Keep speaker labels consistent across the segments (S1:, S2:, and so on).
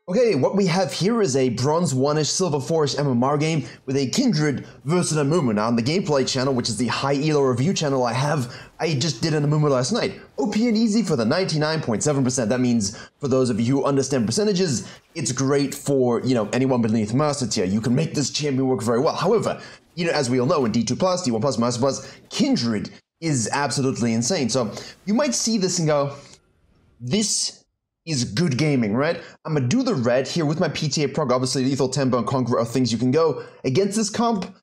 S1: Okay, what we have here is a bronze 1-ish, silver 4-ish MMR game with a Kindred versus an Amumu. Now on the gameplay channel, which is the high elo review channel I just did an Amumu last night. OP and easy for the 99.7%. That means for those of you who understand percentages, it's great for, anyone beneath Master Tier. You can make this champion work very well. However, as we all know in D2+, D1+, Master Plus, Kindred is absolutely insane. So you might see this and go, this is good gaming, right? I'm gonna do the red here with my PTA prog. Obviously, Lethal Tempo and Conqueror are things you can go. Against this comp,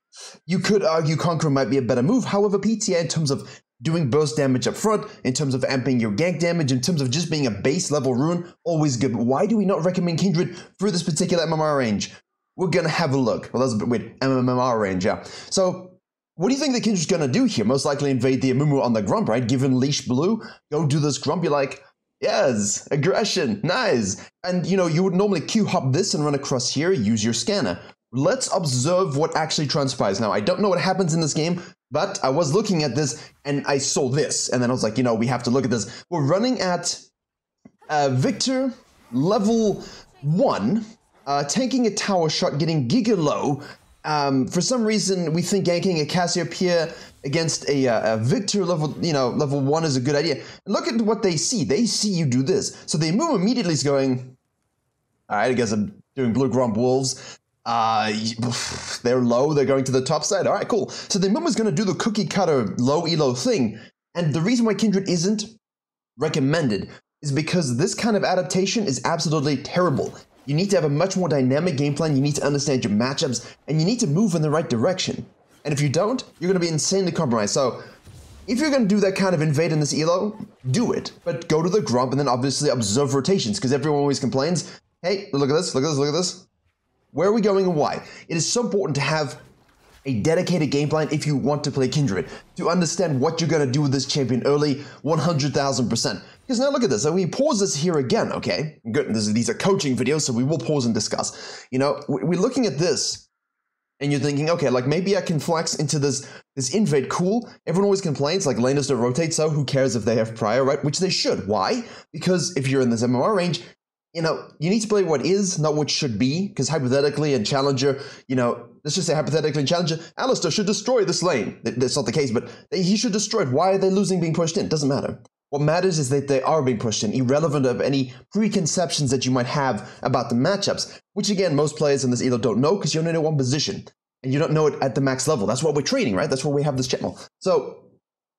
S1: you could argue Conqueror might be a better move. However, PTA in terms of doing burst damage up front, in terms of amping your gank damage, in terms of just being a base level rune, always good. But why do we not recommend Kindred for this particular MMR range? We're gonna have a look. Well, that's a bit weird. MMR range, yeah. So, what do you think the Kindred's gonna do here? Most likely invade the Amumu on the Grump, right? Given Leash Blue, go do this Grump, you're like, yes, aggression, nice. And you would normally Q hop this and run across here, use your scanner. Let's observe what actually transpires. Now, I don't know what happens in this game, but I was looking at this and I saw this. And then I was like, we have to look at this. We're running at Victor level 1, tanking a tower shot, getting Giga Low. For some reason, we think ganking a Cassiopeia against a Victor level, level 1 is a good idea. And look at what they see. They see you do this. So they move immediately is going, all right, I guess I'm doing Blue Grump Wolves. They're low. They're going to the top side. All right, cool. So the Amumu is going to do the cookie cutter low elo thing. And the reason why Kindred isn't recommended is because this kind of adaptation is absolutely terrible. You need to have a much more dynamic game plan, you need to understand your matchups, and you need to move in the right direction. And if you don't, you're going to be insanely compromised. So, if you're going to do that kind of invade in this elo, do it. But go to the Grump and then obviously observe rotations, because everyone always complains, hey, look at this, look at this, look at this. Where are we going and why? It is so important to have a dedicated game plan if you want to play Kindred, to understand what you're going to do with this champion early, 100,000%. Because now look at this, so we pause this here again, okay? Good, these are coaching videos, so we will pause and discuss. We're looking at this, and you're thinking, okay, like maybe I can flex into this invade, cool. Everyone always complains, like laners don't rotate, so who cares if they have prior, right? Which they should. Why? Because if you're in this MMR range, you need to play what is, not what should be, because hypothetically in Challenger, let's just say hypothetically in Challenger, Alistar should destroy this lane. That's not the case, but he should destroy it. Why are they losing being pushed in? Doesn't matter. What matters is that they are being pushed in, irrelevant of any preconceptions that you might have about the matchups, which again, most players in this elo don't know because you only know one position, and you don't know it at the max level. That's what we're training, right? That's why we have this channel. So,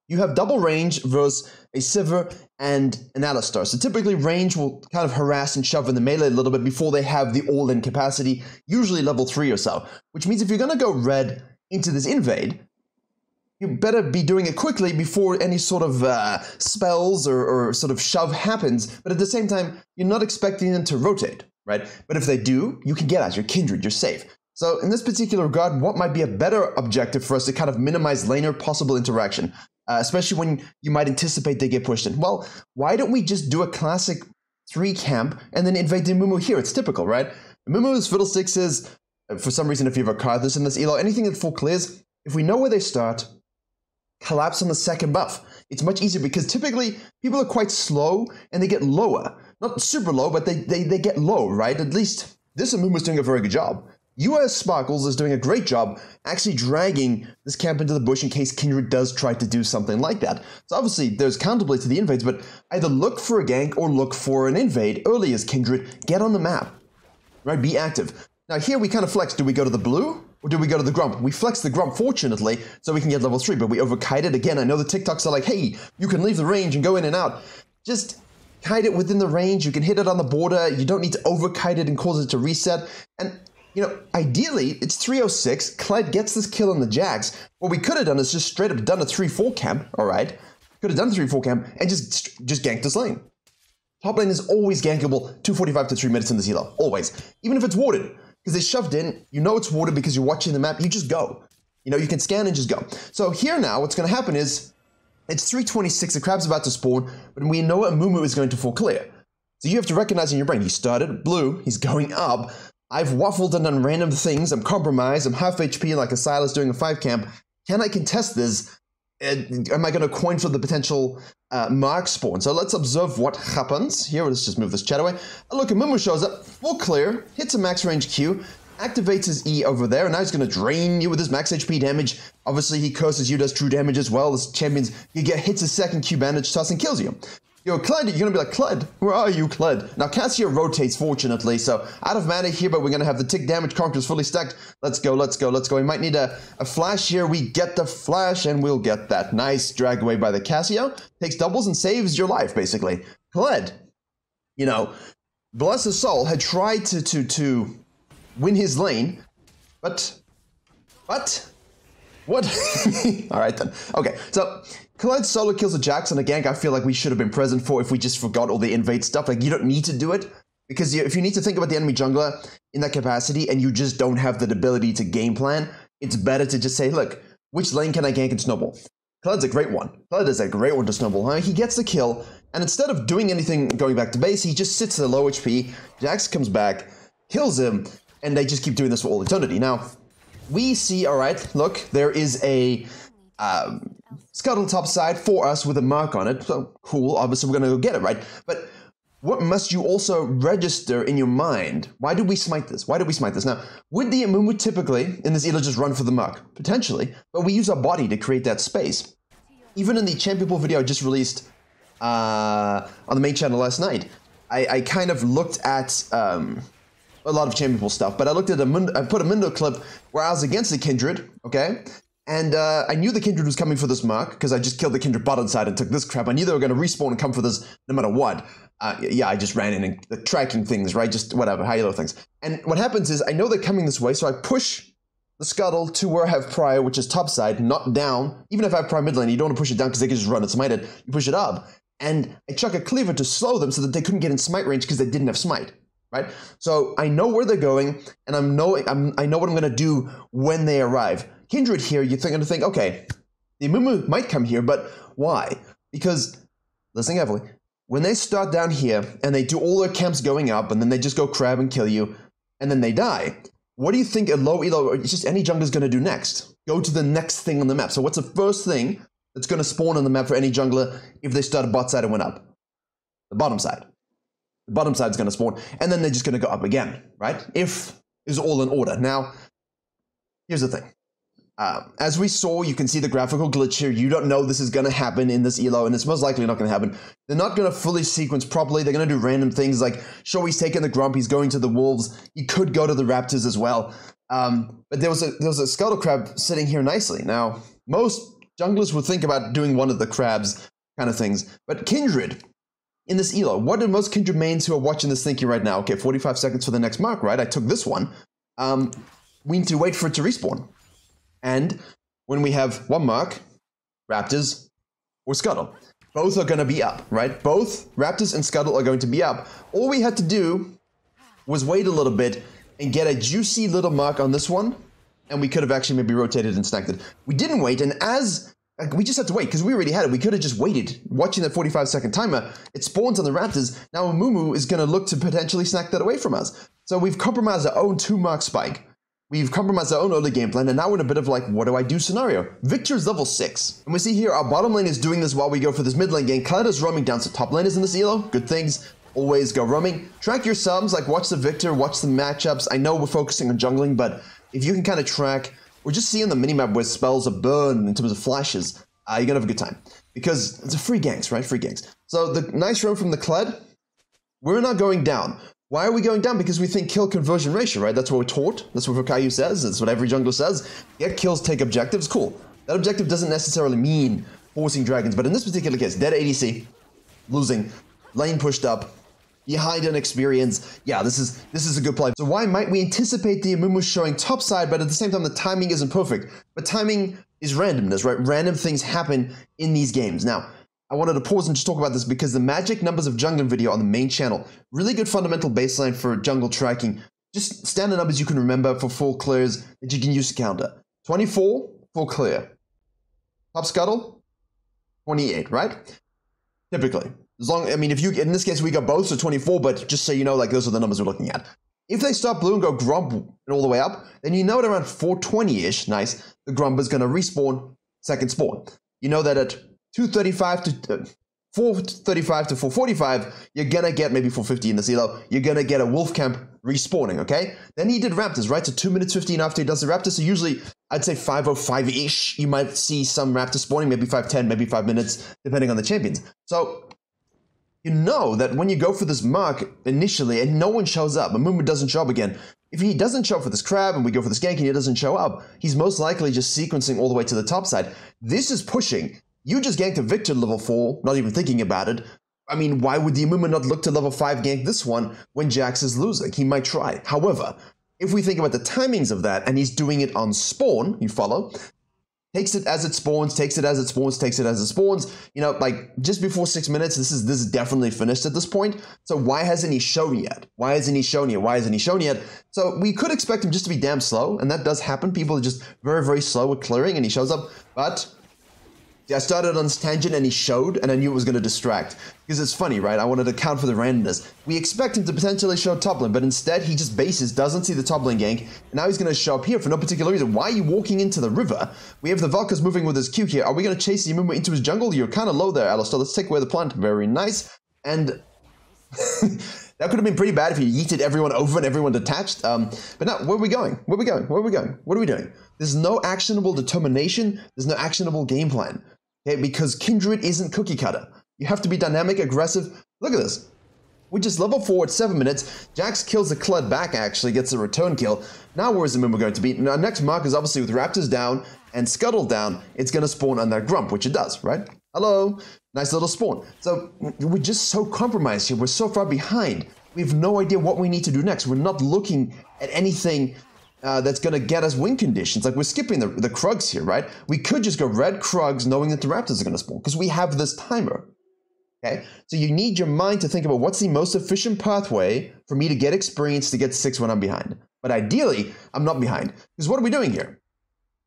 S1: you have double range versus a Sivir and an Alistar. So typically range will kind of harass and shove in the melee a little bit before they have the all-in capacity, usually level 3 or so. Which means if you're going to go red into this invade, you better be doing it quickly before any sort of spells or sort of shove happens. But at the same time, you're not expecting them to rotate, right? But if they do, you can get out. You're Kindred, you're safe. So in this particular regard, what might be a better objective for us to kind of minimize laner possible interaction? Especially when you might anticipate they get pushed in. Well, why don't we just do a classic 3 camp and then invade the Amumu here? It's typical, right? Amumu's Fiddlesticks is, for some reason, if you have a card this in this elo, anything that full clears, if we know where they start, collapse on the second buff. It's much easier because typically people are quite slow and they get lower. Not super low, but they get low, right? At least this Amumu is doing a very good job. US Sparkles is doing a great job actually dragging this camp into the bush in case Kindred does try to do something like that. So obviously there's counterplay to the invades, but either look for a gank or look for an invade early as Kindred. Get on the map, right? Be active. Now here we kind of flex. Do we go to the blue or do we go to the Grump? We flex the Grump, fortunately, so we can get level 3, but we overkite it. Again, I know the TikToks are like, hey, you can leave the range and go in and out. Just kite it within the range. You can hit it on the border. You don't need to overkite it and cause it to reset. And ideally, it's 306. Clyde gets this kill on the Jax. What we could have done is just straight up done a 3-4 camp, all right? Could have done a 3-4 camp and just ganked this lane. Top lane is always gankable 2:45 to 3 minutes in this elo, always. Even if it's warded, because they shoved in, it's warded because you're watching the map, you just go. You can scan and just go. So here now, what's going to happen is, it's 3:26, the crab's about to spawn, but we know Amumu is going to full clear. So you have to recognize in your brain, he started blue, he's going up, I've waffled and done random things, I'm compromised, I'm half HP like a Silas doing a 5 camp. Can I contest this? am I going to coin for the potential mark spawn? So let's observe what happens. Here, let's just move this chat away. Look, Amumu shows up, full clear, hits a max range Q, activates his E over there, and now he's going to drain you with his max HP damage. Obviously, he curses you, does true damage as well. As champions, hits his second Q bandage toss and kills you. Yo, Kled, you're going to be like, Kled, where are you, Kled? Now, Cassia rotates, fortunately, so out of mana here, but we're going to have the tick damage. Conqueror's fully stacked. Let's go, let's go, let's go. We might need a flash here. We get the flash, and we'll get that. Nice drag away by the Cassia. Takes doubles and saves your life, basically. Kled, you know, bless his soul, had tried to win his lane, but, what? All right, then. Okay, so Kled solo kills a Jax on a gank I feel like we should have been present for if we just forgot all the invade stuff. Like, you don't need to do it, because if you need to think about the enemy jungler in that capacity and you just don't have the ability to game plan, it's better to just say, look, which lane can I gank and snowball? Kled's a great one. Kled is a great one to snowball. He gets the kill, and instead of doing anything going back to base, he just sits at low HP, Jax comes back, kills him, and they just keep doing this for all eternity. Now, we see, all right, look, there is a scuttle top side for us with a mark on it. So cool, obviously we're going to go get it, right? But what must you also register in your mind? Why did we smite this? Why did we smite this? Now, would the Amumu typically, in this elo, just run for the mark? Potentially, but we use our body to create that space. Even in the Champion Pool video I just released on the main channel last night, I kind of looked at a lot of Champion Pool stuff, but I looked at I put a Mundo clip where I was against the Kindred, okay? And I knew the Kindred was coming for this mark because I just killed the Kindred bottom side and took this crap. I knew they were going to respawn and come for this no matter what. Yeah, I just ran in and the tracking things, right? Just whatever, high elo things. And what happens is I know they're coming this way, so I push the scuttle to where I have prior, which is top side, not down. Even if I have prior mid lane, you don't want to push it down because they can just run and smite it. You push it up. And I chuck a cleaver to slow them so that they couldn't get in smite range because they didn't have smite. Right? So I know where they're going, and I know what I'm going to do when they arrive. Kindred here, you're going to think, okay, the Amumu might come here, but why? Because, listen carefully, when they start down here, and they do all their camps going up, and then they just go crab and kill you, and then they die, what do you think a low elo, or just any jungler is going to do next? Go to the next thing on the map. So what's the first thing that's going to spawn on the map for any jungler if they start bot side and went up? The bottom side. The bottom side is going to spawn, and then they're just going to go up again, right? If is all in order. Now, here's the thing. As we saw, you can see the graphical glitch here. You don't know this is going to happen in this elo, and it's most likely not going to happen. They're not going to fully sequence properly. They're going to do random things like, sure, he's taking the Grump, he's going to the Wolves. He could go to the Raptors as well. But there was a Scuttle Crab sitting here nicely. Now, most junglers would think about doing one of the crabs kind of things, but Kindred, in this elo, what do most Kindred mains who are watching this thinking right now? Okay, 45 seconds for the next mark, right? I took this one. We need to wait for it to respawn. And when we have one mark, Raptors or Scuttle, both are going to be up, right? Both Raptors and Scuttle are going to be up. All we had to do was wait a little bit and get a juicy little mark on this one, and we could have actually maybe rotated and stacked it. We didn't wait, and we just had to wait because we already had it. We could have just waited, watching that 45-second timer. It spawns on the Raptors. Now Amumu is going to look to potentially snack that away from us. So we've compromised our own 2-mark spike. We've compromised our own early game plan, and now we're in a bit of like, what do I do scenario. Victor's level 6. And we see here our bottom lane is doing this while we go for this mid lane game. Kled is roaming down, so top lane is in this elo. Good things. Always go roaming. Track your subs, like watch the Victor, watch the matchups. I know we're focusing on jungling, but if you can kind of track, or just see on the minimap where spells are burned in terms of flashes, you're going to have a good time. Because it's a free ganks, right? Free ganks. So the nice roam from the Kled, we're not going down. Why are we going down? Because we think kill conversion ratio, right? That's what we're taught. That's what virkayu says. That's what every jungler says. Get kills, take objectives. Cool. That objective doesn't necessarily mean forcing dragons, but in this particular case, dead ADC, losing, lane pushed up, behind an experience. Yeah, this is a good play. So why might we anticipate the Amumu showing top side, but at the same time the timing isn't perfect? But timing is randomness, right? Random things happen in these games. Now, I wanted to pause and just talk about this because the magic numbers of jungling video on the main channel, really good fundamental baseline for jungle tracking. Just standard numbers you can remember for full clears that you can use to counter. 24, full clear. Top scuttle, 28, right? Typically. As long, I mean, if you, in this case, we got both, so 24, but just so you know, like, those are the numbers we're looking at. If they start blue and go Grump and all the way up, then you know at around 420-ish, nice, the Grump is going to respawn second spawn. you know that at 235 to 435 to 445, you're gonna get maybe 450 in this elo. You're gonna get a wolf camp respawning, okay? Then he did raptors, right? So 2 minutes 15 after he does the raptors. So usually I'd say 5:05-ish. You might see some raptors spawning, maybe 5:10, maybe 5 minutes, depending on the champions. So you know that when you go for this mark initially and no one shows up, a Mumu doesn't show up again. If he doesn't show up for this crab and we go for this gank and he doesn't show up, he's most likely just sequencing all the way to the top side. This is pushing. You just ganked a Victor level 4, not even thinking about it. I mean, why would the Amumu not look to level 5 gank this one when Jax is losing? He might try. However, if we think about the timings of that, and he's doing it on spawn, you follow, takes it as it spawns, takes it as it spawns, takes it as it spawns, you know, like just before 6 minutes, this is definitely finished at this point. So why hasn't he shown yet? Why hasn't he shown yet? Why hasn't he shown yet? So we could expect him just to be damn slow, and that does happen. People are just very, very slow at clearing, and he shows up, but I started on this tangent and he showed, and I knew it was going to distract. Because it's funny, right? I wanted to account for the randomness. We expect him to potentially show top lane, but instead he just bases, doesn't see the top lane gank, and now he's going to show up here for no particular reason. Why are you walking into the river? We have the Valkas moving with his Q here. Are we going to chase the Amumu into his jungle? You're kind of low there, Alistair. Let's take away the plant. Very nice. And that could have been pretty bad if you yeeted everyone over and everyone detached. But now, where are we going? Where are we going? Where are we going? What are we doing? There's no actionable determination. There's no actionable game plan. Okay, because Kindred isn't cookie cutter. You have to be dynamic, aggressive. Look at this. We just level 4 at 7 minutes. Jax kills the Kled back, actually, gets a return kill. Now where is the Amumu going to be? Now, next mark is obviously with Raptors down and Scuttle down. It's going to spawn on that Grump, which it does, right? Hello. Nice little spawn. So we're just so compromised here. We're so far behind. We have no idea what we need to do next. We're not looking at anything that's going to get us win conditions. Like, we're skipping the Krugs here, right? We could just go red Krugs knowing that the Raptors are going to spawn because we have this timer. Okay? So you need your mind to think about what's the most efficient pathway for me to get experience to get 6 when I'm behind. But ideally, I'm not behind. Because what are we doing here?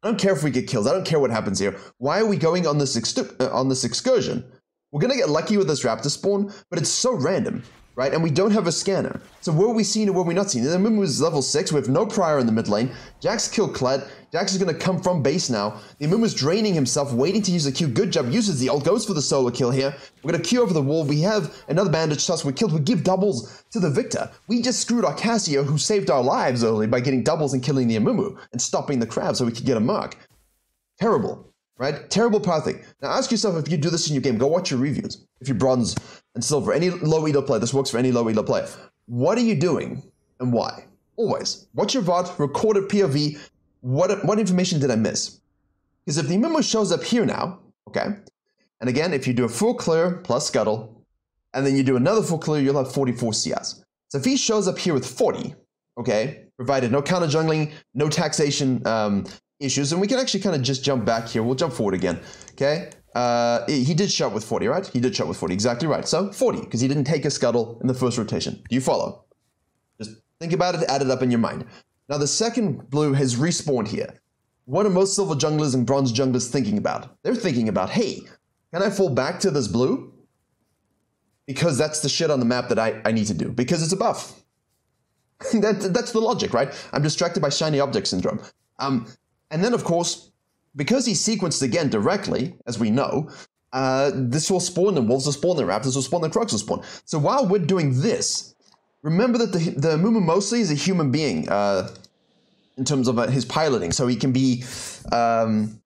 S1: I don't care if we get kills. I don't care what happens here. Why are we going on this excursion? We're going to get lucky with this Raptor spawn, but it's so random. Right? And we don't have a scanner. So where are we seeing and where are we not seeing? The Amumu is level 6. We have no prior in the mid lane. Jax killed Kled. Jax is going to come from base now. The Amumu is draining himself, waiting to use the Q. Good job. Uses the ult. Goes for the solo kill here. We're going to Q over the wall. We have another bandage toss. We killed. We give doubles to the Victor. We just screwed our Cassio, who saved our lives early by getting doubles and killing the Amumu and stopping the crab so we could get a mark. Terrible. Right? Terrible pathing. Now ask yourself if you do this in your game. Go watch your reviews. If you're bronze and silver, any low elo player, this works for any low elo player. What are you doing and why? Always. Watch your VOD, record a POV. What information did I miss? Because if the Amumu shows up here now, okay, and again, if you do a full clear plus scuttle, and then you do another full clear, you'll have 44 CS. So if he shows up here with 40, okay, provided no counter jungling, no taxation, issues, and we can actually kind of just jump back here. We'll jump forward again, okay? He did shot with 40, right? He did shot with 40, exactly right. So 40, because he didn't take a scuttle in the first rotation. Do you follow? Just think about it, add it up in your mind. Now the second blue has respawned here. What are most silver junglers and bronze junglers thinking about? They're thinking about, hey, can I fall back to this blue? Because that's the shit on the map that I need to do, because it's a buff. That's the logic, right? I'm distracted by shiny object syndrome. And then, of course, because he sequenced again directly, as we know, this will spawn the wolves will spawn the raptors will spawn the Krugs will spawn. So while we're doing this, remember that the Amumu mostly is a human being in terms of his piloting. So he can be,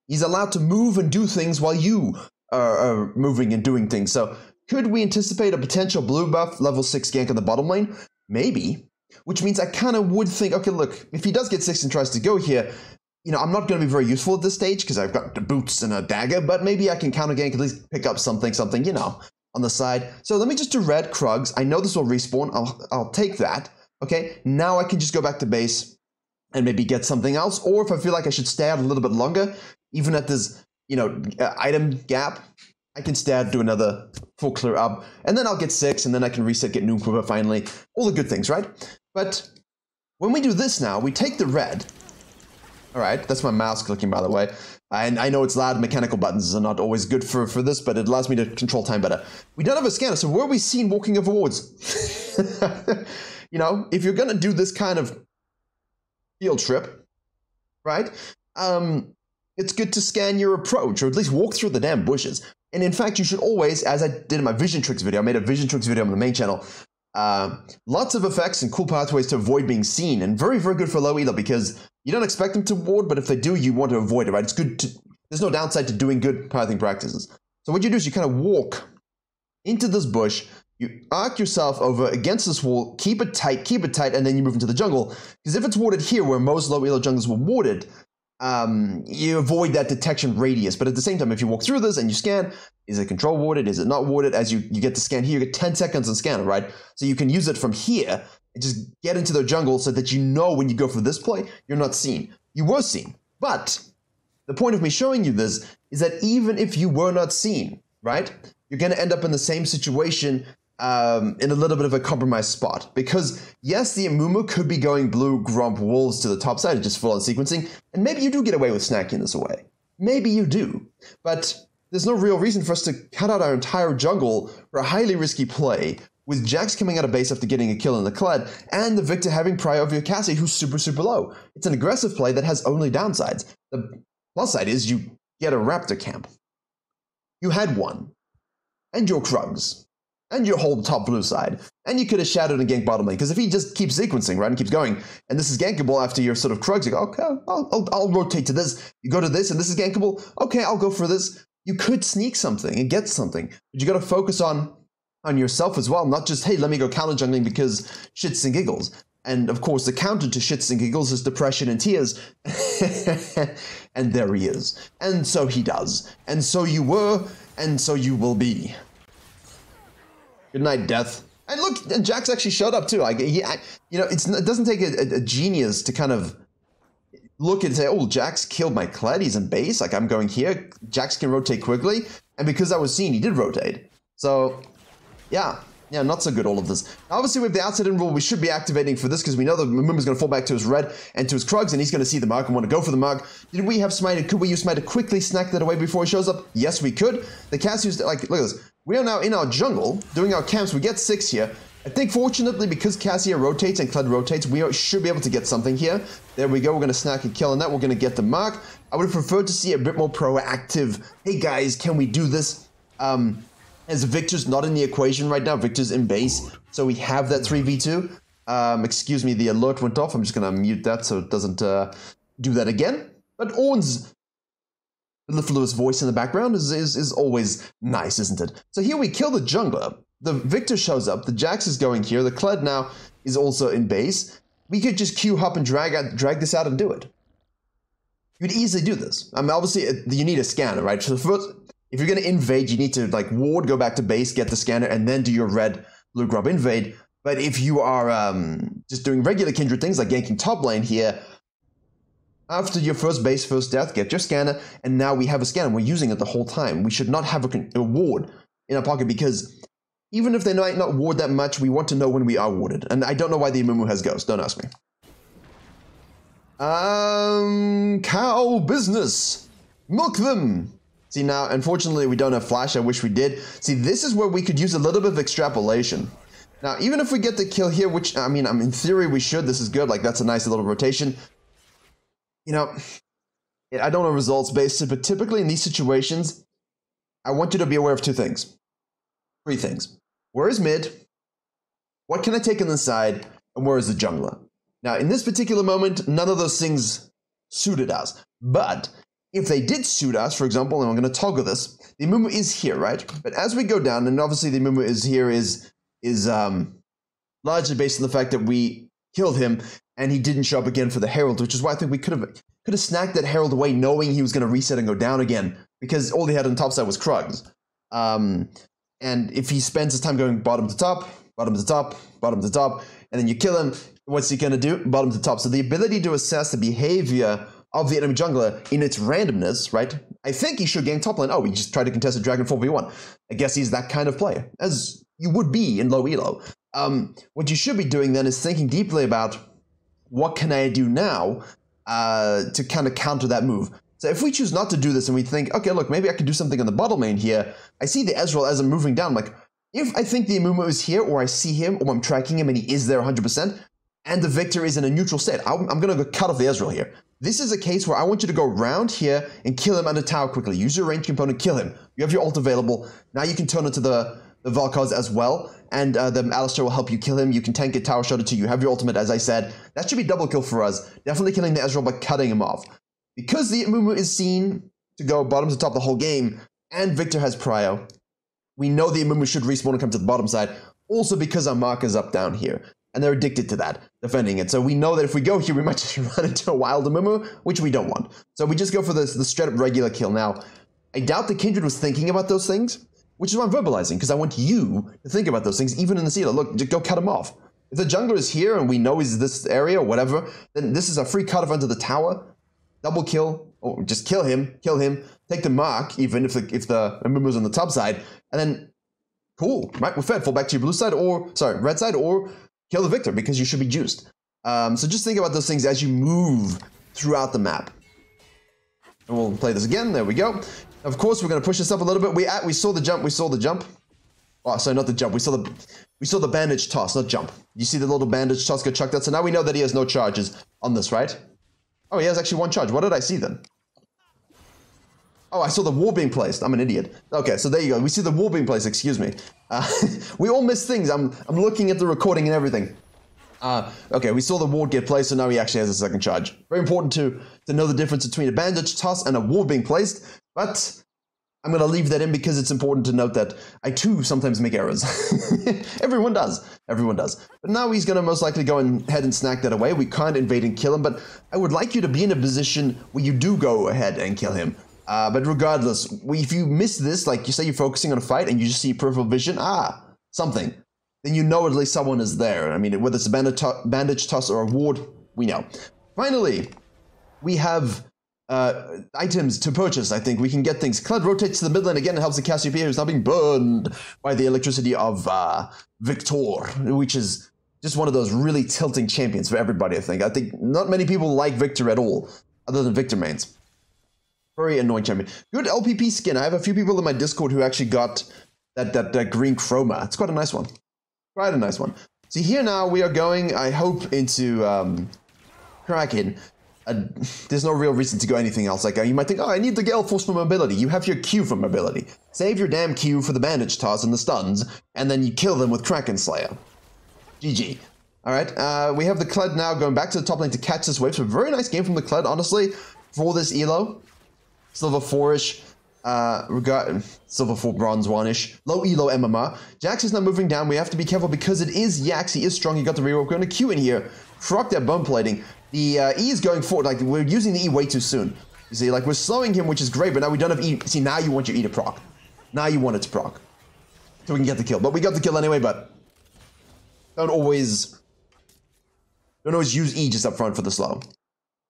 S1: he's allowed to move and do things while you are moving and doing things. So could we anticipate a potential blue buff level 6 gank on the bottom lane? Maybe. Which means I kind of would think, okay, look, if he does get 6 and tries to go here, you know, I'm not going to be very useful at this stage because I've got the boots and a dagger, but maybe I can counter gank, at least pick up something, you know, on the side. So let me just do red Krugs. I know this will respawn. I'll take that. Okay, now I can just go back to base and maybe get something else. Or if I feel like I should stay out a little bit longer, even at this, you know, item gap, I can stay out, do another full clear up, and then I'll get 6, and then I can reset, get Noon Quiver finally. All the good things, right? But when we do this now, we take the red. All right, that's my mouse clicking, by the way. And I know it's loud. Mechanical buttons are not always good for this, but it allows me to control time better. We don't have a scanner, so where are we seen walking over wards? You know, if you're going to do this kind of field trip, right, it's good to scan your approach, or at least walk through the damn bushes. And in fact, you should always, as I did in my vision tricks video, I made a vision tricks video on the main channel, lots of effects and cool pathways to avoid being seen, and very, very good for low elo, because you don't expect them to ward, but if they do, you want to avoid it, right? It's good to, there's no downside to doing good pathing practices. So what you do is you kind of walk into this bush, you arc yourself over against this wall, keep it tight, and then you move into the jungle. Because if it's warded here, where most low elo jungles were warded, you avoid that detection radius. But at the same time, if you walk through this and you scan, is it control warded? Is it not warded? As you get to scan here, you get 10 seconds on scanner, right? So you can use it from here and just get into the jungle so that you know when you go for this play, you're not seen. You were seen. But the point of me showing you this is that even if you were not seen, right, you're going to end up in the same situation in a little bit of a compromised spot. Because yes, the Amumu could be going blue Gromp Wolves to the top side, just full on sequencing, and maybe you do get away with snacking this away. Maybe you do. But there's no real reason for us to cut out our entire jungle for a highly risky play, with Jax coming out of base after getting a kill in the Kled, and the Victor having prior over your Cassie, who's super, super low. It's an aggressive play that has only downsides. The plus side is you get a Raptor camp. You had one. And your Krugs. And your whole top blue side. And you could have shadowed and ganked bottom lane, because if he just keeps sequencing, right, and keeps going, and this is gankable after your sort of Krugs, you go, okay, I'll rotate to this. You go to this, and this is gankable. Okay, I'll go for this. You could sneak something and get something. But you got to focus on yourself as well, not just, hey, let me go counter jungling because shits and giggles. And of course, the counter to shits and giggles is depression and tears. And there he is. And so he does. And so you were, and so you will be. Good night, Death. And look, and Jax actually showed up too. You know, it doesn't take a genius to kind of look and say, oh, Jax killed my Kled, he's in base, like I'm going here. Jax can rotate quickly. And because I was seen, he did rotate. So, yeah, not so good, all of this. Now, obviously, with the outside in rule, we should be activating for this because we know that Mumu's going to fall back to his red and to his Krugs, and he's going to see the mark and want to go for the mark. Did we have Smite? Could we use Smite to quickly snack that away before he shows up? Yes, we could. The Cassius, like, look at this. We are now in our jungle, doing our camps. We get 6 here. I think, fortunately, because Cassia rotates and Kled rotates, we should be able to get something here. There we go. We're going to snack and kill on that. We're going to get the mark. I would have preferred to see a bit more proactive, hey, guys, can we do this? As Victor's not in the equation right now. Victor's in base. So we have that 3v2. Excuse me, the alert went off. I'm just going to mute that so it doesn't do that again. But Ornn's mellifluous voice in the background is always nice, isn't it? So here we kill the jungler. The Victor shows up. The Jax is going here. The Kled now is also in base. We could just Q hop and drag this out and do it. You could easily do this. I mean, obviously, you need a scanner, right? So first, if you're going to invade, you need to like ward, go back to base, get the scanner, and then do your red blue grub invade. But if you are just doing regular Kindred things like ganking top lane here, after your first base, first death, get your scanner, and now we have a scanner. We're using it the whole time. We should not have a ward in our pocket because even if they might not ward that much, we want to know when we are warded. And I don't know why the Amumu has ghost. Don't ask me. Cow business. Milk them. See, now, unfortunately, we don't have flash. I wish we did. See, this is where we could use a little bit of extrapolation. Now, even if we get the kill here, which, I mean, in theory we should. This is good. Like, that's a nice little rotation. You know, I don't know results based, but typically in these situations, I want you to be aware of 2 things. 3 things. Where is mid? What can I take on the side? And where is the jungler? Now, in this particular moment, none of those things suited us. But if they did suit us, for example, and I'm going to toggle this, the Amumu is here, right? But as we go down, and obviously the Amumu is here is largely based on the fact that we killed him and he didn't show up again for the Herald, which is why I think we could have snacked that Herald away knowing he was going to reset and go down again because all he had on the top side was Krugs. And if he spends his time going bottom to top, bottom to top, bottom to top, and then you kill him, what's he going to do? Bottom to top. So the ability to assess the behavior of the enemy jungler in its randomness, right? I think he should gank top lane. Oh, he just tried to contest a dragon 4v1. I guess he's that kind of player, as you would be in low elo. What you should be doing then is thinking deeply about what can I do now to kind of counter that move. So if we choose not to do this and we think, okay, look, maybe I can do something on the bottom lane here. I see the Ezreal as I'm moving down. I'm like, if I think the Amumu is here, or I see him, or I'm tracking him and he is there 100%, and the Victor is in a neutral state, I'm going to go cut off the Ezreal here. This is a case where I want you to go around here and kill him under tower quickly. Use your range component, kill him. You have your ult available. Now you can turn into the Valkars as well, and the Alistair will help you kill him. You can tank it, tower shot it too. You have your ultimate, as I said. That should be double kill for us. Definitely killing the Ezreal by cutting him off. Because the Amumu is seen to go bottom to top the whole game, and Victor has prio, we know the Amumu should respawn and come to the bottom side. Also because our marker's up down here. And they're addicted to that, defending it. So we know that if we go here, we might just run into a wild Amumu, which we don't want. So we just go for the straight up regular kill. Now, I doubt the Kindred was thinking about those things, which is why I'm verbalizing, because I want you to think about those things, even in the sealer. Look, just go cut him off. If the jungler is here and we know he's this area or whatever, then this is a free cut off onto the tower. Double kill, or just kill him, take the mark, even if the Amumu's on the top side, and then, cool, right, we're fed. Fall back to your blue side, or, sorry, red side, or kill the Victor, because you should be juiced. So just think about those things as you move throughout the map. And we'll play this again. There we go. Of course, we're going to push this up a little bit. We saw the jump. Oh, sorry, not the jump. We saw the bandage toss, not jump. You see the little bandage toss get chucked out. So now we know that he has no charges on this, right? Oh, he has actually one charge. What did I see then? Oh, I saw the wall being placed. I'm an idiot. Okay, so there you go. We see the wall being placed. Excuse me. We all miss things. I'm looking at the recording and everything. Okay, we saw the ward get placed, so now he actually has a second charge. Very important to know the difference between a bandage toss and a ward being placed, but I'm going to leave that in because it's important to note that I too sometimes make errors. Everyone does. But now he's going to most likely go ahead and snack that away. We can't invade and kill him, but I would like you to be in a position where you do go ahead and kill him. But regardless, if you miss this, like you say you're focusing on a fight and you just see peripheral vision, something, then you know at least someone is there. I mean, whether it's a bandage toss or a ward, we know. Finally, we have items to purchase. I think we can get things. Kled rotates to the mid lane again and helps the Cassiopeia, who's now being burned by the electricity of Victor, which is just one of those really tilting champions for everybody, I think. I think not many people like Victor at all, other than Victor mains. Very annoying champion. Good LPP skin. I have a few people in my Discord who actually got that green chroma. It's quite a nice one. Quite a nice one. See, here now we are going, I hope, into Kraken. There's no real reason to go anything else. Like, you might think, oh, I need the Gale Force for mobility. You have your Q for mobility. Save your damn Q for the bandage toss and the stuns, and then you kill them with Kraken Slayer. GG. Alright, we have the Kled now going back to the top lane to catch this wave. So very nice game from the Kled, honestly, for this elo. Silver 4-ish, Silver 4 Bronze 1-ish, low elo MMR. Jax is now moving down. We have to be careful because it is Yax. He is strong. He got the reroll. We're going to Q in here. Proc that bone plating. The E is going forward. Like, we're using the E way too soon. You see, like, we're slowing him, which is great, but now we don't have E. See, now you want your E to proc. Now you want it to proc. So we can get the kill. But we got the kill anyway, but don't always use E just up front for the slow.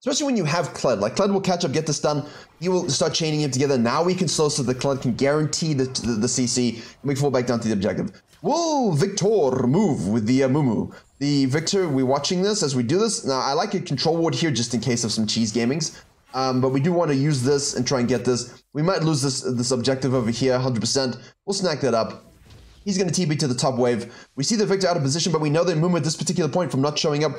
S1: Especially when you have Kled. Like, Kled will catch up, get the stun. He will start chaining him together. Now we can slow so the Kled can guarantee the CC. And we can fall back down to the objective. Will Victor move with the Mumu? The Victor, we're watching this as we do this. Now, I like a control ward here just in case of some cheese gamings. But we do want to use this and try and get this. We might lose this objective over here, 100%. We'll snack that up. He's going to TB to the top wave. We see the Victor out of position, but we know that Mumu at this particular point from not showing up.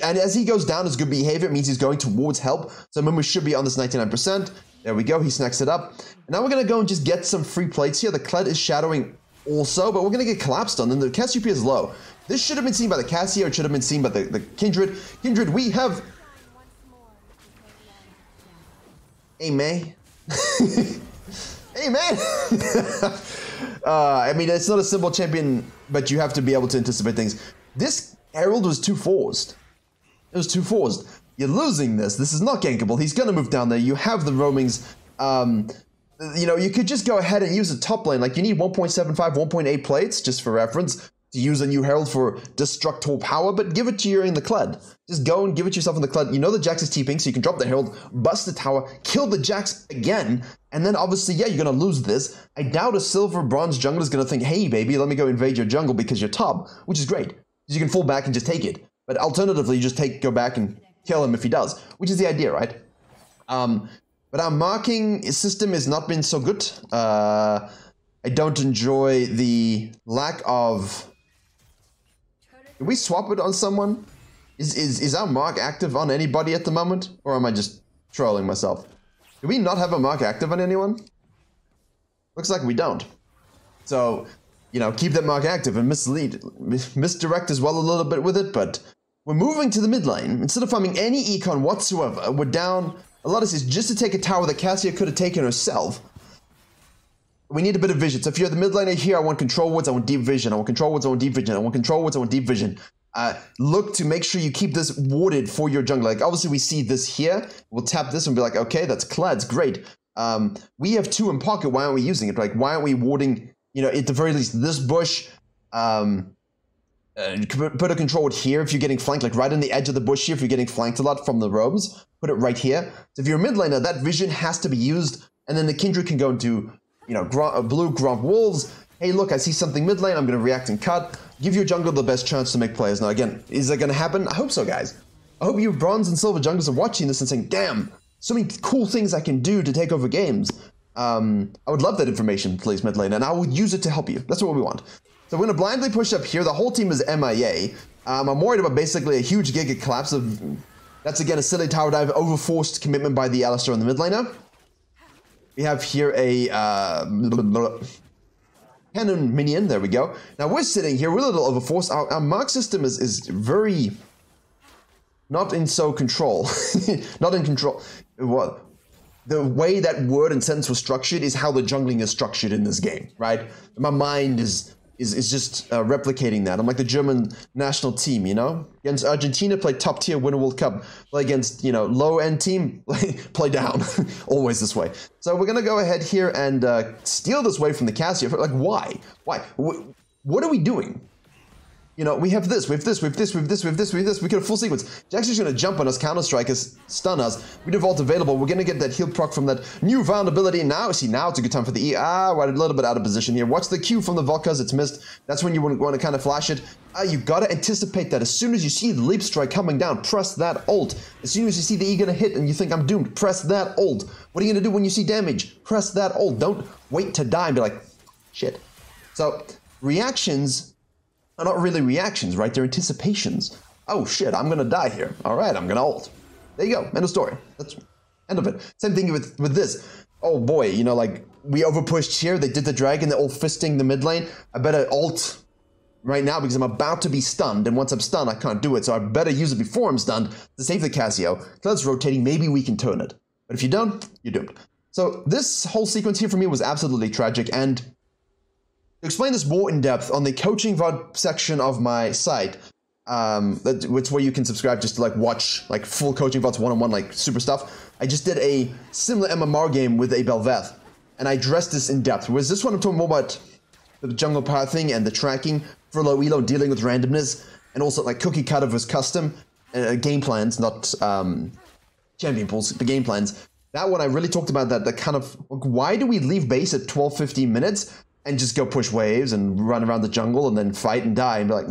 S1: And as he goes down, his good behavior, it means he's going towards help. So Mumu should be on this 99%. There we go. He snacks it up. And now we're going to go and just get some free plates here. The Kled is shadowing also, but we're going to get collapsed on. Then the Cassiopeia is low. This should have been seen by the Cassia, or it should have been seen by the Kindred. Kindred, we have... Hey, May. Hey, man. I mean, it's not a simple champion, but you have to be able to anticipate things. This Herald was too forced. It was too forced. You're losing this. This is not gankable. He's going to move down there. You have the roamings. You know, you could just go ahead and use a top lane. Like, you need 1.75, 1.8 plates, just for reference, to use a new Herald for Destructor power, but give it to you in the Kled. Just go and give it yourself in the Kled. You know the Jax is TPing, so you can drop the Herald, bust the tower, kill the Jax again, and then obviously, yeah, you're going to lose this. I doubt a silver bronze jungler is going to think, hey, baby, let me go invade your jungle because you're top, which is great. Because you can fall back and just take it. But alternatively, you just go back and kill him if he does, which is the idea, right? But our marking system has not been so good. I don't enjoy the lack of... Did we swap it on someone? Is our mark active on anybody at the moment? Or am I just trolling myself? Do we not have a mark active on anyone? Looks like we don't. So, you know, keep that mark active and misdirect as well a little bit with it, but we're moving to the mid lane. Instead of farming any econ whatsoever, we're down a lot of this just to take a tower that Cassia could have taken herself. We need a bit of vision. So if you're the mid laner here, I want control wards, I want deep vision. I want control wards, I want deep vision. I want control wards, I want deep vision. Look to make sure you keep this warded for your jungle. Like, obviously we see this here. We'll tap this and be like, okay, that's Clad's great. We have 2 in pocket. Why aren't we using it? Like, why aren't we warding, you know, at the very least, this bush? Put a control ward here if you're getting flanked, like right on the edge of the bush here if you're getting flanked a lot from the roams. Put it right here. So if you're a mid laner, that vision has to be used. And then the Kindred can go into, you know, blue Gromp Wolves. Hey, look, I see something mid lane. I'm going to react and cut. Give your jungle the best chance to make plays. Now, again, is that going to happen? I hope so, guys. I hope you bronze and silver junglers are watching this and saying, damn, so many cool things I can do to take over games. I would love that information, please, mid lane, and I would use it to help you. That's what we want. So we're going to blindly push up here. The whole team is MIA. I'm worried about basically a huge Giga collapse of... That's, again, a silly tower dive, overforced commitment by the Alistar in the mid laner. We have here a... Cannon minion, there we go. Now we're sitting here, we're a little overforced. Our mark system is very not in so control. Not in control. What? The way that word and sentence was structured is how the jungling is structured in this game, right? My mind is just replicating that. I'm like the German national team, you know? Against Argentina, play top tier, win a World Cup. Play against, you know, low end team, play down. Always this way. So we're gonna go ahead here and steal this way from the Cassia. Like, why? Why? What are we doing? You know, we have this, we have this, we have this, we have this, we have this, we have this. We get a full sequence. Jack's just gonna jump on us, counter-strike us, stun us. We do vault available. We're gonna get that heal proc from that new vulnerability. Now, see, now it's a good time for the E. We're a little bit out of position here. Watch the Q from the Volkas, it's missed. That's when you want to kind of flash it. You gotta anticipate that. As soon as you see the leap strike coming down, press that ult. As soon as you see the E gonna hit and you think I'm doomed, press that ult. What are you gonna do when you see damage? Press that ult. Don't wait to die and be like, shit. So, reactions are not really reactions, right? They're anticipations. Oh shit, I'm gonna die here. All right, I'm gonna ult. There you go, end of story. That's end of it. Same thing with this. Oh boy, you know, like we overpushed here. They did the dragon. They're all fisting the mid lane. I better ult right now because I'm about to be stunned, and once I'm stunned, I can't do it. So I better use it before I'm stunned to save the Casio. Cloud's rotating. Maybe we can turn it. But if you don't, you're doomed. So this whole sequence here for me was absolutely tragic, and to explain this more in depth, on the coaching VOD section of my site, it's where you can subscribe just to like watch like full coaching VODs one-on-one, like super stuff. I just did a similar MMR game with a Belveth, and I addressed this in depth. Whereas this one I'm talking more about the jungle pathing and the tracking for low elo, dealing with randomness, and also like cookie cutter versus custom game plans, not champion pools, the game plans. That one I really talked about that kind of, like, why do we leave base at 12-15 minutes and just go push waves and run around the jungle and then fight and die and be like,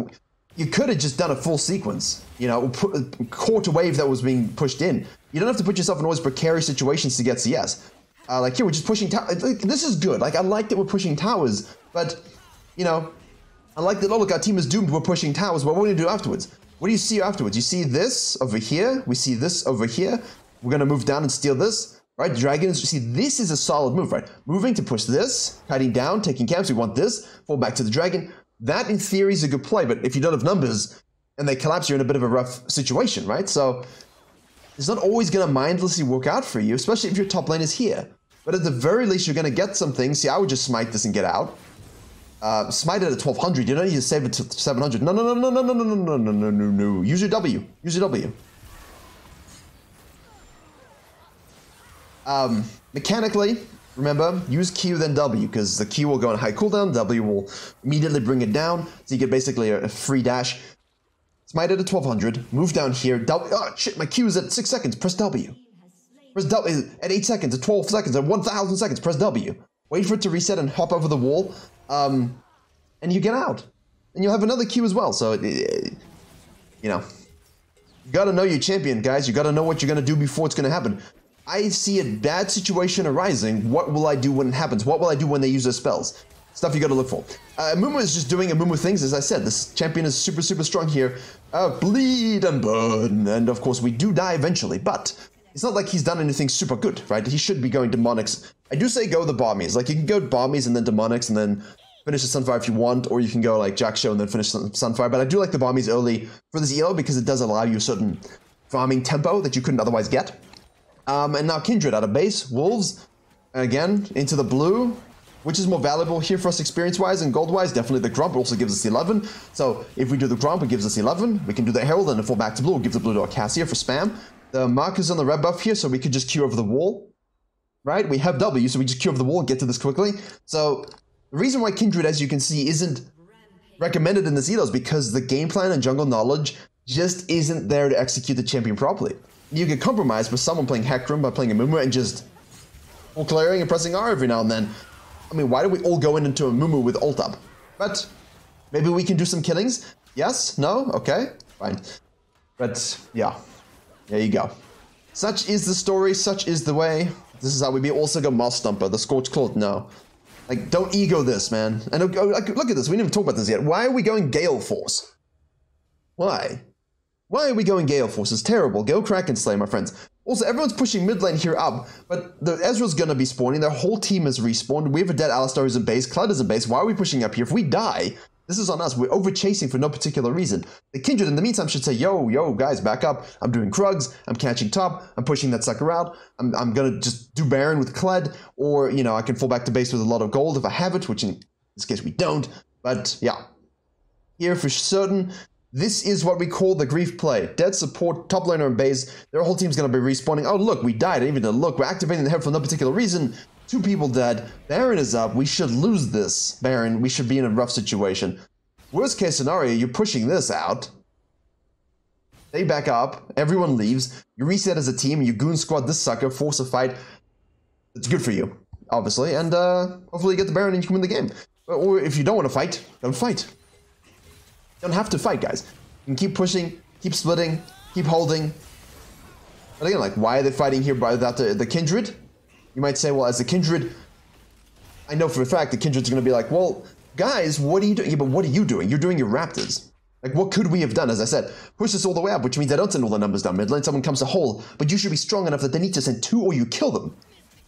S1: you could have just done a full sequence, you know, caught a wave that was being pushed in. You don't have to put yourself in always precarious situations to get CS. Like here, we're just pushing towers. Like, this is good. Like, I like that we're pushing towers, but, you know, I like that, oh, look, our team is doomed, we're pushing towers. What are we going to do afterwards? What do you see afterwards? You see this over here. We see this over here. We're going to move down and steal this. Right, dragons, you see, this is a solid move, right? Moving to push this, kiting down, taking camps, we want this, fall back to the dragon. That, in theory, is a good play, but if you don't have numbers and they collapse, you're in a bit of a rough situation, right? So, it's not always going to mindlessly work out for you, especially if your top lane is here. But at the very least, you're going to get some things. See, I would just smite this and get out. Smite it at 1200, you don't need to save it to 700. No, no, no, no, no, no, no, no, no, no, no, no. Use your W. Use your W. Mechanically, remember, use Q then W, because the Q will go on high cooldown, W will immediately bring it down, so you get basically a free dash. Smite it at 1200, move down here, W, oh shit, my Q is at 6 seconds, press W. Press W at 8 seconds, at 12 seconds, at 1000 seconds, press W. Wait for it to reset and hop over the wall, and you get out. And you'll have another Q as well, so, you know. You gotta know your champion, guys, you gotta know what you're gonna do before it's gonna happen. I see a bad situation arising. What will I do when it happens? What will I do when they use their spells? stuff you got to look for. Amumu is just doing Amumu things, as I said. This champion is super, super strong here. Bleed and burn. And of course, we do die eventually, but it's not like he's done anything super good, right? He should be going demonics. I do say go the Barmies. Like, you can go Barmies and then demonics and then finish the Sunfire if you want, or you can go like Jack Show and then finish Sunfire. But I do like the Barmies early for this ELO because it does allow you a certain farming tempo that you couldn't otherwise get. And now Kindred out of base. Wolves, again, into the blue. Which is more valuable here for us experience-wise and gold-wise? Definitely the Grump also gives us 11. So if we do the Grump, it gives us 11. We can do the Herald and then fall back to blue. We'll give the blue to our Cassia for spam. The marker's on the red buff here, so we could just queue over the wall. Right? We have W, so we just queue over the wall and get to this quickly. So the reason why Kindred, as you can see, isn't recommended in this ELO is because the game plan and jungle knowledge just isn't there to execute the champion properly. You can compromise with someone playing Hecarim by playing Amumu and just full clearing and pressing R every now and then. I mean, why do we all go into a Amumu with ult up? But maybe we can do some killings. Yes? No? Okay. Fine. But yeah. There you go. Such is the story. Such is the way. This is how we beat also go Moss Stomper. The Scorched Cloth. No. Like, don't ego this, man. And look at this. We didn't even talk about this yet. Why are we going Gale Force? Why? Why are we going Gale Force? It's terrible. Go Kraken Slay, my friends. Also, everyone's pushing mid lane here up, but the Ezreal's gonna be spawning. Their whole team is respawned. We have a dead Alistar who's in base. Kled is in base. Why are we pushing up here? If we die, this is on us. We're over-chasing for no particular reason. The Kindred, in the meantime, should say, yo, guys, back up. I'm doing Krugs. I'm catching top. I'm pushing that sucker out. I'm gonna just do Baron with Kled, or, you know, I can fall back to base with a lot of gold if I have it, which in this case we don't. But, yeah. Here for certain. This is what we call the grief play. Dead support, top laner and base. Their whole team's going to be respawning. Oh, look, we died. I didn't even look. We're activating the head for no particular reason. 2 people dead. Baron is up. We should lose this, Baron. We should be in a rough situation. Worst case scenario, you're pushing this out. They back up. Everyone leaves. You reset as a team. You goon squad this sucker. Force a fight. It's good for you, obviously. And hopefully you get the Baron and you can win the game. Or if you don't want to fight, don't fight. Don't have to fight, guys. You can keep pushing, keep splitting, keep holding. But again, like, why are they fighting here without the Kindred? You might say, well, as the Kindred, I know for a fact the Kindred's going to be like, well, guys, what are you doing? Yeah, but what are you doing? You're doing your Raptors. Like, what could we have done? As I said, push this all the way up, which means I don't send all the numbers down mid lane. Someone comes to hole, but you should be strong enough that they need to send 2 or you kill them.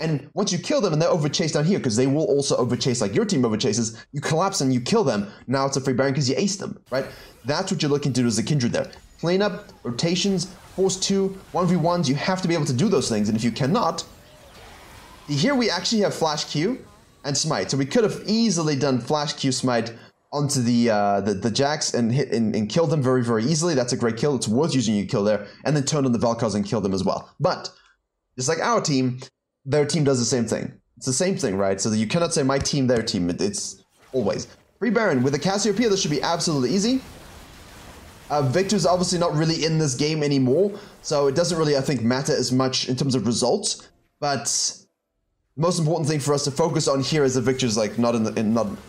S1: And once you kill them and they're overchased down here, because they will also overchase like your team overchases, you collapse and you kill them. Now it's a free Baron because you aced them, right? That's what you're looking to do as a Kindred there. Clean up, rotations, force 2, 1v1s. You have to be able to do those things. And if you cannot, here we actually have Flash Q and Smite. So we could have easily done Flash Q Smite onto the Jax and hit and kill them very, very easily. That's a great kill. It's worth using your kill there. And then turn on the Vel'Koz and kill them as well. But just like our team, their team does the same thing. It's the same thing, right? So that you cannot say my team, their team. It's always. Free Baron. With the Cassiopeia, this should be absolutely easy. Victor's obviously not really in this game anymore, so it doesn't really, I think, matter as much in terms of results. But the most important thing for us to focus on here, as the Victor's like not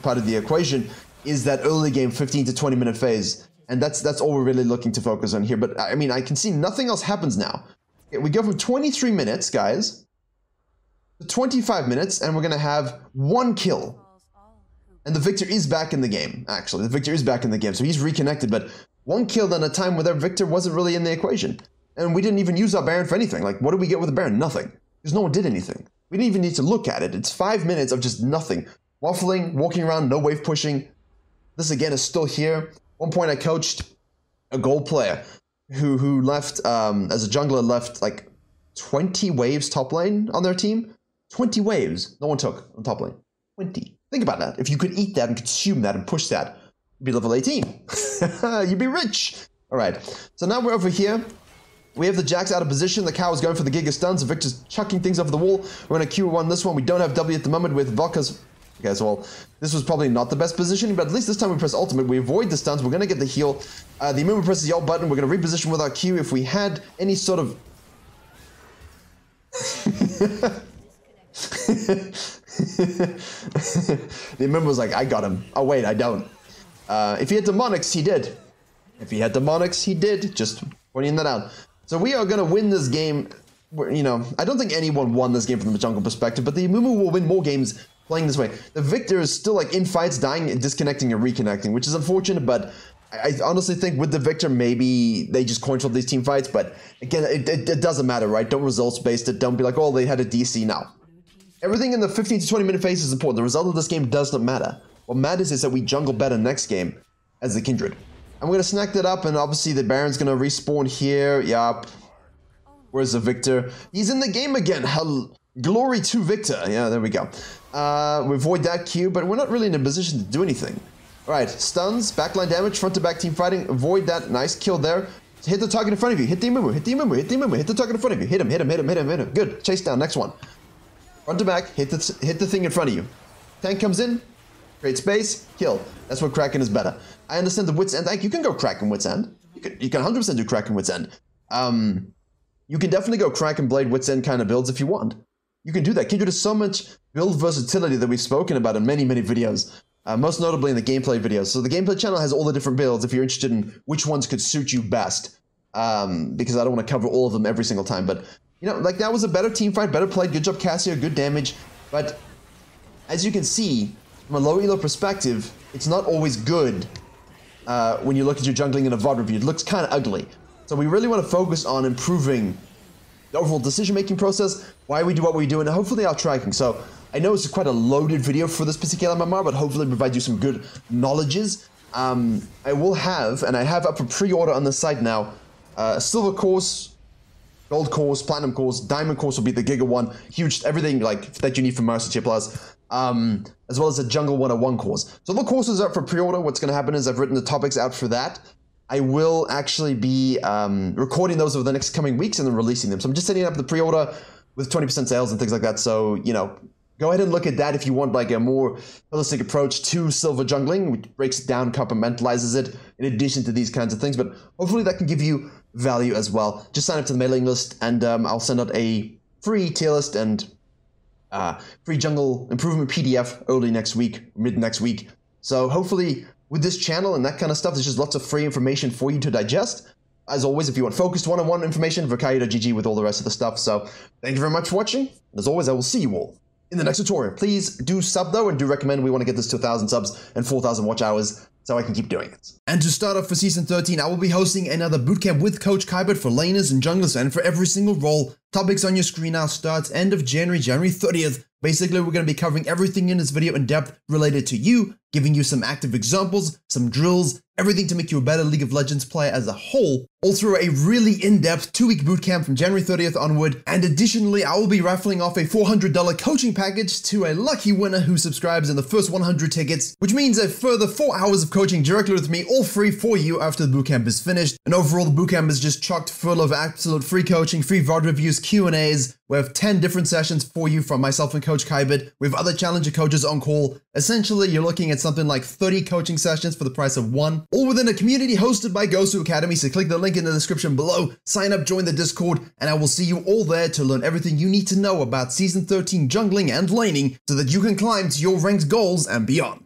S1: part of the equation, is that early game 15 to 20 minute phase, and that's all we're really looking to focus on here. But I mean, I can see nothing else happens now. We go from 23 minutes, guys, 25 minutes, and we're going to have 1 kill. And the Victor is back in the game, actually. The Victor is back in the game, so he's reconnected, but 1 kill in a time where their Victor wasn't really in the equation. And we didn't even use our Baron for anything. Like, what did we get with the Baron? Nothing. Because no one did anything. We didn't even need to look at it. It's 5 minutes of just nothing. Waffling, walking around, no wave pushing. This, again, is still here. One point I coached a gold player who left, as a jungler, left, like, 20 waves top lane on their team. 20 waves no one took on top lane. 20. Think about that. If you could eat that and consume that and push that, you'd be level 18. You'd be rich. All right. So now we're over here. We have the Jax out of position. The cow is going for the Giga Stuns. The Victor's chucking things over the wall. We're going to Q1 this one. We don't have W at the moment with Vel'Koz. Okay, so well, this was probably not the best positioning, but at least this time we press ultimate. We avoid the stuns. We're going to get the heal. The moment presses the alt button. We're going to reposition with our Q. If we had any sort of... The member was like, I got him. Oh wait, I don't. If he had demonics, he did. If he had demonics, he did. Just pointing that out. So we are gonna win this game. You know, I don't think anyone won this game from the jungle perspective, but the Amumu will win more games playing this way. The Victor is still like in fights, dying and disconnecting and reconnecting, which is unfortunate, but I honestly think with the Victor, maybe they just coin flip these team fights, but again, it doesn't matter, right? Don't results based it. Don't be like, oh, they had a DC now. Everything in the 15 to 20 minute phase is important. The result of this game does not matter. What matters is that we jungle better next game as the Kindred. I'm going to snack that up, and obviously the Baron's going to respawn here. Yup. Where's the Victor? He's in the game again. Glory to Victor. Yeah, there we go. We avoid that Q, but we're not really in a position to do anything. Alright, stuns, backline damage, front to back team fighting, avoid that, nice kill there. Hit the target in front of you, hit the Amumu, hit the Amumu, hit the Amumu, hit the target in front of you, hit him, good, chase down, next one. Front to back, hit the thing in front of you. Tank comes in, create space, kill. That's what Kraken is better. I understand the Wit's End, you can go Kraken Wit's End. You can 100% do Kraken Wit's End. You can definitely go Kraken Blade Wit's End kind of builds if you want. You can do that. Kindred has so much build versatility that we've spoken about in many, many videos. Most notably in the gameplay videos. So the gameplay channel has all the different builds if you're interested in which ones could suit you best. Because I don't want to cover all of them every single time. But, you know, like that was a better team fight, better played, good job Cassio, good damage. But as you can see, from a low elo perspective, it's not always good when you look at your jungling in a VOD review. It looks kind of ugly. So we really want to focus on improving the overall decision-making process, why we do what we do, and hopefully our tracking. So I know it's quite a loaded video for this particular MMR, but hopefully provide you some good knowledges. I will have, and I have up for pre-order on the site now, a silver course, gold course, platinum course, diamond course will be the Giga one, huge, everything like that you need for Master Tier Plus, as well as a Jungle 101 course. So the courses are up for pre-order. What's going to happen is I've written the topics out for that. I will actually be recording those over the next coming weeks and then releasing them. So I'm just setting up the pre-order with 20% sales and things like that. So, you know, go ahead and look at that if you want like a more holistic approach to silver jungling, which breaks it down, compartmentalizes it in addition to these kinds of things. But hopefully that can give you value as well. Just sign up to the mailing list and I'll send out a free tier list and free jungle improvement PDF early next week, mid next week. So hopefully with this channel and that kind of stuff, there's just lots of free information for you to digest. As always, if you want focused one-on-one information, virkayu.gg with all the rest of the stuff. So thank you very much for watching. And as always, I will see you all in the next tutorial. Please do sub though, and do recommend. We want to get this to 1,000 subs and 4,000 watch hours so I can keep doing it. And to start off for Season 13, I will be hosting another bootcamp with Coach Kindred for laners and junglers and for every single role. Topics on your screen now starts end of January 30th. Basically, we're going to be covering everything in this video in depth related to you, giving you some active examples, some drills, everything to make you a better League of Legends player as a whole, all through a really in-depth 2-week bootcamp from January 30th onward. And additionally, I will be raffling off a $400 coaching package to a lucky winner who subscribes in the first 100 tickets, which means a further 4 hours of coaching directly with me, all free for you after the bootcamp is finished. And overall, the bootcamp is just chocked full of absolute free coaching, free VOD reviews, Q&As. We have 10 different sessions for you from myself and Coach Kindred. We have other challenger coaches on call. Essentially, you're looking at something like 30 coaching sessions for the price of one, all within a community hosted by Gosu Academy. So click the link in the description below, sign up, join the Discord, and I will see you all there to learn everything you need to know about Season 13 jungling and laning so that you can climb to your ranked goals and beyond.